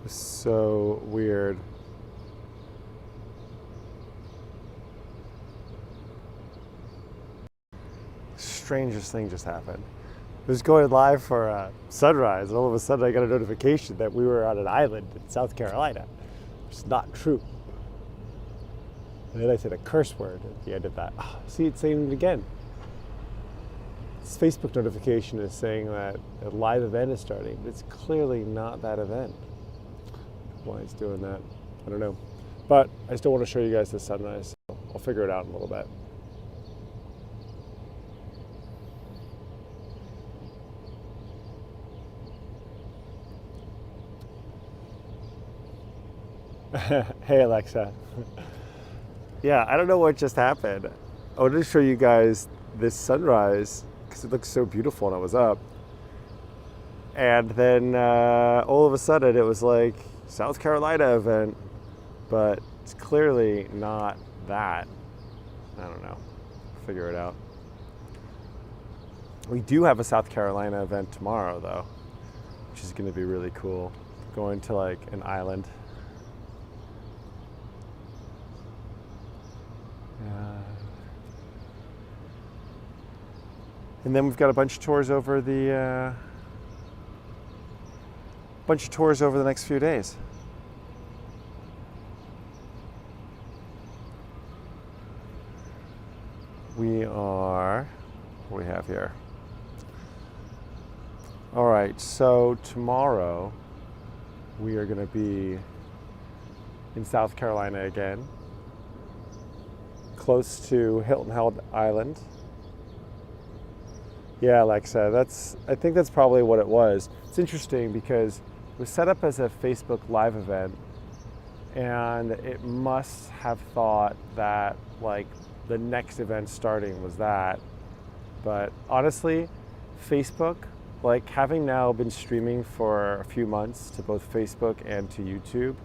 So weird. Strangest thing just happened. I was going live for sunrise, and all of a sudden I got a notification that we were on an island in South Carolina. It's not true. And then I said a curse word at the end of that. Oh, see, it's saying it again. This Facebook notification is saying that a live event is starting, but it's clearly not that event. Why it's doing that, I don't know. But I still want to show you guys the sunrise, so I'll figure it out in a little bit. Hey Alexa. Yeah, I don't know what just happened. I wanted to show you guys this sunrise because it looks so beautiful and I was up. And then all of a sudden it was like South Carolina event, but it's clearly not that. I don't know. Figure it out. We do have a South Carolina event tomorrow though, which is going to be really cool. Going to like an island. And then we've got a bunch of tours over the next few days. What do we have here? All right, so tomorrow we are going to be in South Carolina again, close to Hilton Head Island. Yeah, Alexa, I think that's probably what it was. It's interesting because it was set up as a Facebook Live event, and it must have thought that like the next event starting was that. But honestly, Facebook, like having now been streaming for a few months to both Facebook and to YouTube,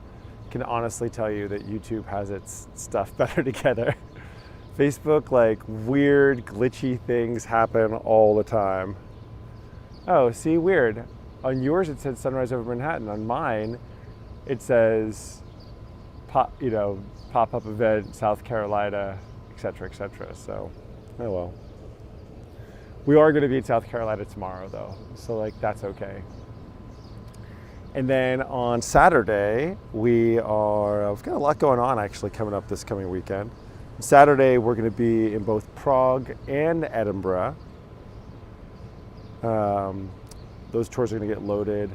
can honestly tell you that YouTube has its stuff better together. Facebook, like weird, glitchy things happen all the time. Oh, see, weird. On yours it said sunrise over Manhattan. On mine, it says pop up event, South Carolina, etc., etc. So, oh well. We are going to be in South Carolina tomorrow, though, so like that's okay. And then on Saturday, we've got a lot going on actually coming up this coming weekend. Saturday, we're going to be in both Prague and Edinburgh. Those tours are going to get loaded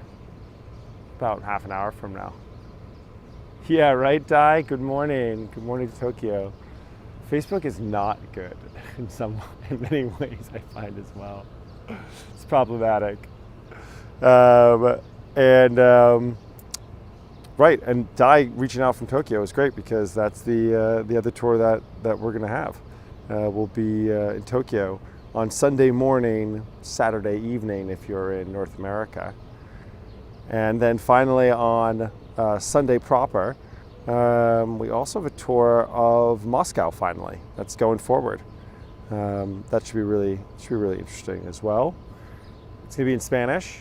about half an hour from now. Yeah, right, Dai? Good morning. Good morning to Tokyo. Facebook is not good in many ways, I find as well. It's problematic. Right, and Dai reaching out from Tokyo is great because that's the other tour that we're going to have. We'll be in Tokyo on Sunday morning, Saturday evening if you're in North America. And then finally on Sunday proper, we also have a tour of Moscow finally. That's going forward. That should be really interesting as well. It's going to be in Spanish.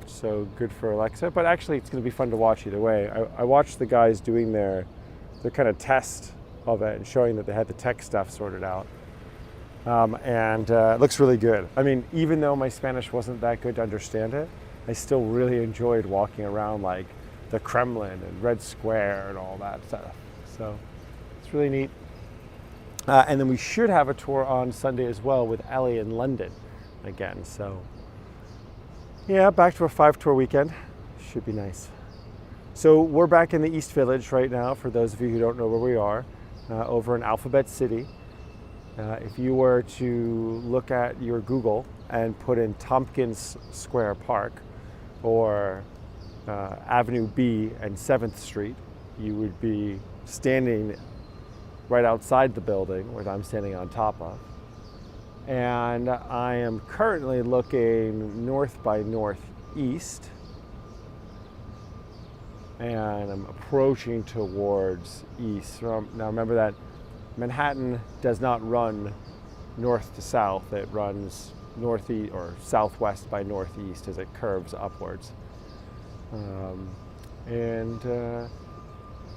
So good for Alexa, but actually it's going to be fun to watch either way. I watched the guys doing their kind of test of it and showing that they had the tech stuff sorted out. And it looks really good. I mean, even though my Spanish wasn't that good to understand it, I still really enjoyed walking around like the Kremlin and Red Square and all that stuff. So it's really neat. And then we should have a tour on Sunday as well with Ellie in London again. So yeah, back to a 5-tour weekend. Should be nice. So we're back in the East Village right now, for those of you who don't know where we are, over in Alphabet City. If you were to look at your Google and put in Tompkins Square Park or Avenue B and 7th Street, you would be standing right outside the building, which I'm standing on top of. And I am currently looking north by northeast, and I'm approaching towards east. Now remember that Manhattan does not run north to south, it runs northeast or southwest by northeast as it curves upwards. And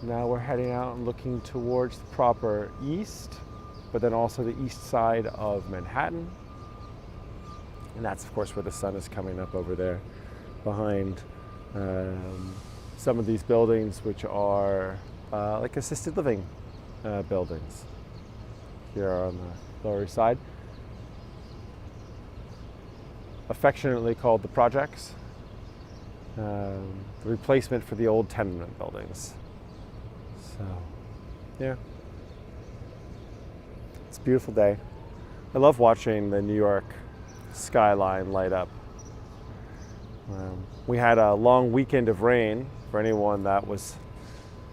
now we're heading out and looking towards the proper east, but then also the east side of Manhattan. And that's, of course, where the sun is coming up over there behind some of these buildings, which are like assisted living buildings here on the Lower East Side. Affectionately called the projects, the replacement for the old tenement buildings. So, yeah. It's a beautiful day. I love watching the New York skyline light up. We had a long weekend of rain for anyone that was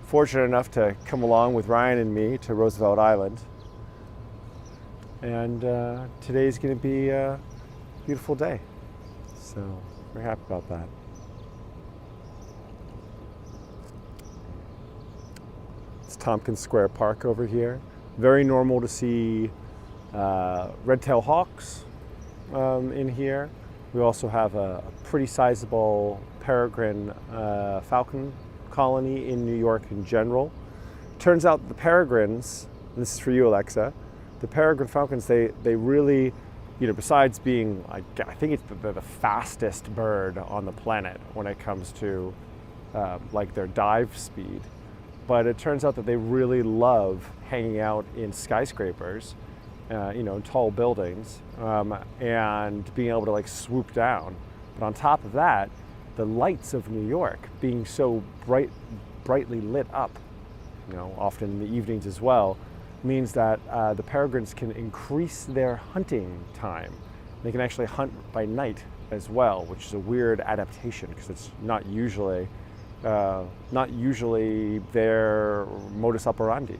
fortunate enough to come along with Ryan and me to Roosevelt Island. And today's going to be a beautiful day. So, very happy about that. It's Tompkins Square Park over here. Very normal to see red-tailed hawks in here. We also have a pretty sizable peregrine falcon colony in New York in general. Turns out the peregrines, and this is for you, Alexa, the peregrine falcons, they really, besides being, I think it's the fastest bird on the planet when it comes to like their dive speed, but it turns out that they really love hanging out in skyscrapers, tall buildings, and being able to like swoop down. But on top of that, the lights of New York being so brightly lit up, often in the evenings as well, means that the peregrines can increase their hunting time. They can actually hunt by night as well, which is a weird adaptation because it's not usually their modus operandi,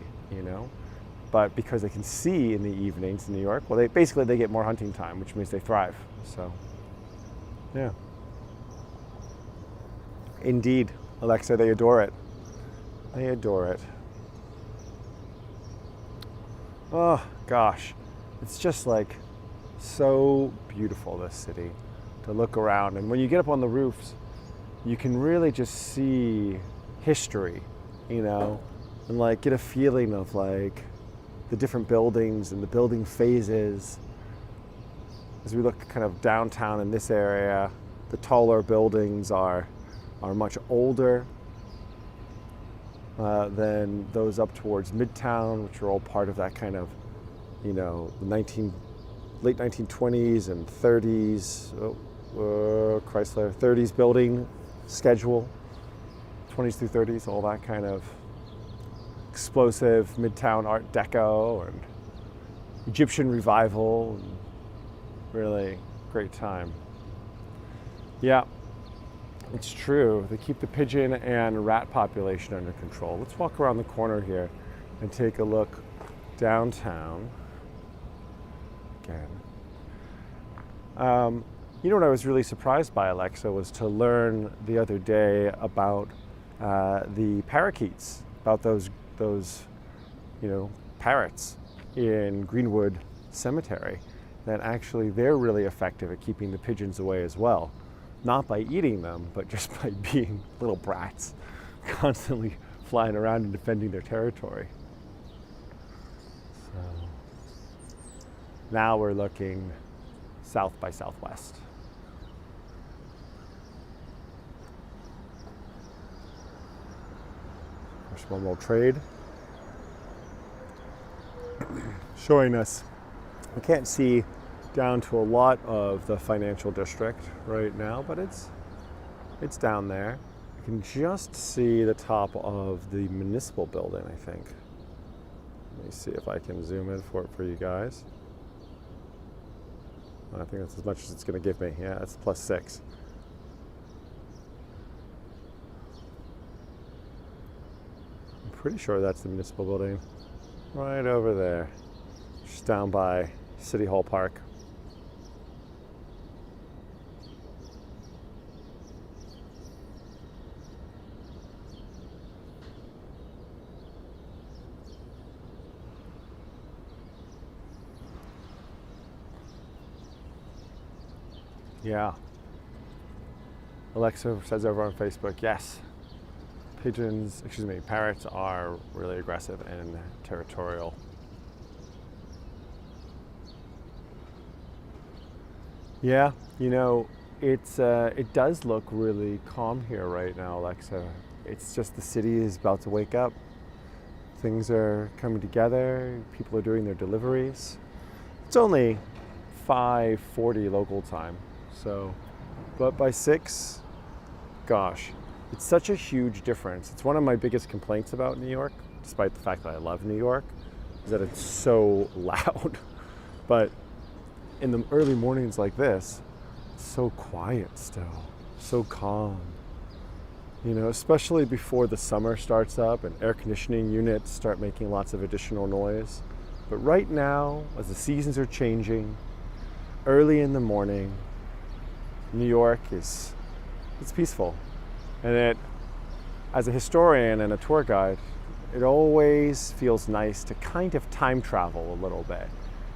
But because they can see in the evenings in New York, well, they get more hunting time, which means they thrive. So, yeah. Indeed, Alexa, they adore it. They adore it. Oh, gosh. It's just like so beautiful, this city, to look around. And when you get up on the roofs, you can really just see history, and like get a feeling of like the different buildings and the building phases. As we look kind of downtown in this area, the taller buildings are much older than those up towards Midtown, which are all part of that kind of, the late 1920s and 30s, Chrysler 30s building schedule, 20s through 30s, all that kind of explosive Midtown Art Deco and Egyptian revival, and really great time. Yeah, it's true. They keep the pigeon and rat population under control. Let's walk around the corner here and take a look downtown again. What I was really surprised by, Alexa, was to learn the other day about the parakeets, about those parrots in Greenwood Cemetery, that actually they're really effective at keeping the pigeons away as well. Not by eating them, but just by being little brats, constantly flying around and defending their territory. So now we're looking south by southwest. There's one more trade showing us. We can't see down to a lot of the financial district right now, but it's down there. You can just see the top of the municipal building, I think. Let me see if I can zoom in for you guys. I think that's as much as it's going to give me. Yeah, it's +6. I'm pretty sure that's the municipal building. Right over there. Just down by City Hall Park. Yeah. Alexa says over on Facebook, yes. Parrots are really aggressive and territorial. Yeah, it does look really calm here right now, Alexa. It's just the city is about to wake up. Things are coming together. People are doing their deliveries. It's only 5:40 local time, but by 6, gosh, it's such a huge difference. It's one of my biggest complaints about New York, despite the fact that I love New York, is that it's so loud. But in the early mornings like this, it's so quiet still, so calm. Especially before the summer starts up and air conditioning units start making lots of additional noise. But right now, as the seasons are changing, early in the morning, New York it's peaceful. And as a historian and a tour guide, it always feels nice to kind of time travel a little bit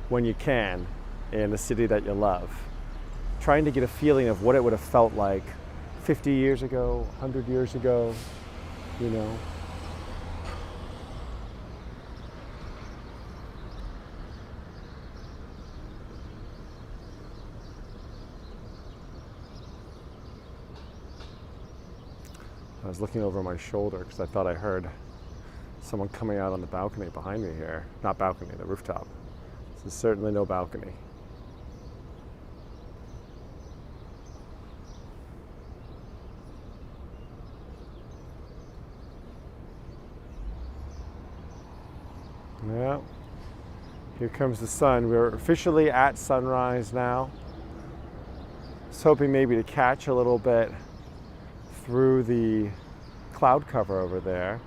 when you can in a city that you love. Trying to get a feeling of what it would have felt like 50 years ago, 100 years ago, I was looking over my shoulder because I thought I heard someone coming out on the balcony behind me here. Not balcony, the rooftop. This is certainly no balcony. Yeah, here comes the sun. We're officially at sunrise now. I was hoping maybe to catch a little bit through the cloud cover over there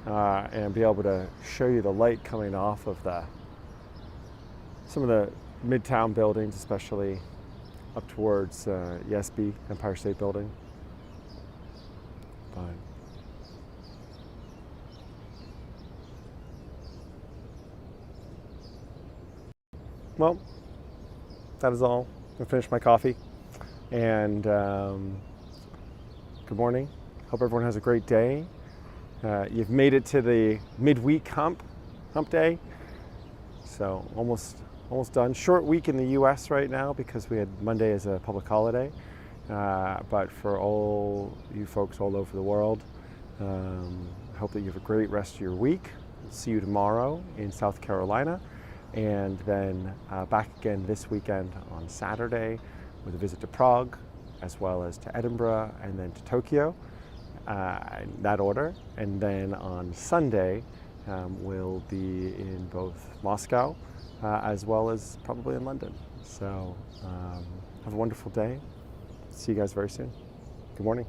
and be able to show you the light coming off of some of the midtown buildings, especially up towards ESB, Empire State Building. But well, that is all. I'm gonna finish my coffee. And good morning. Hope everyone has a great day. You've made it to the midweek hump day. So almost done. Short week in the US right now because we had Monday as a public holiday. But for all you folks all over the world, I hope that you have a great rest of your week. See you tomorrow in South Carolina. And then back again this weekend on Saturday with a visit to Prague, as well as to Edinburgh and then to Tokyo, in that order. And then on Sunday, we'll be in both Moscow as well as probably in London. So have a wonderful day. See you guys very soon. Good morning.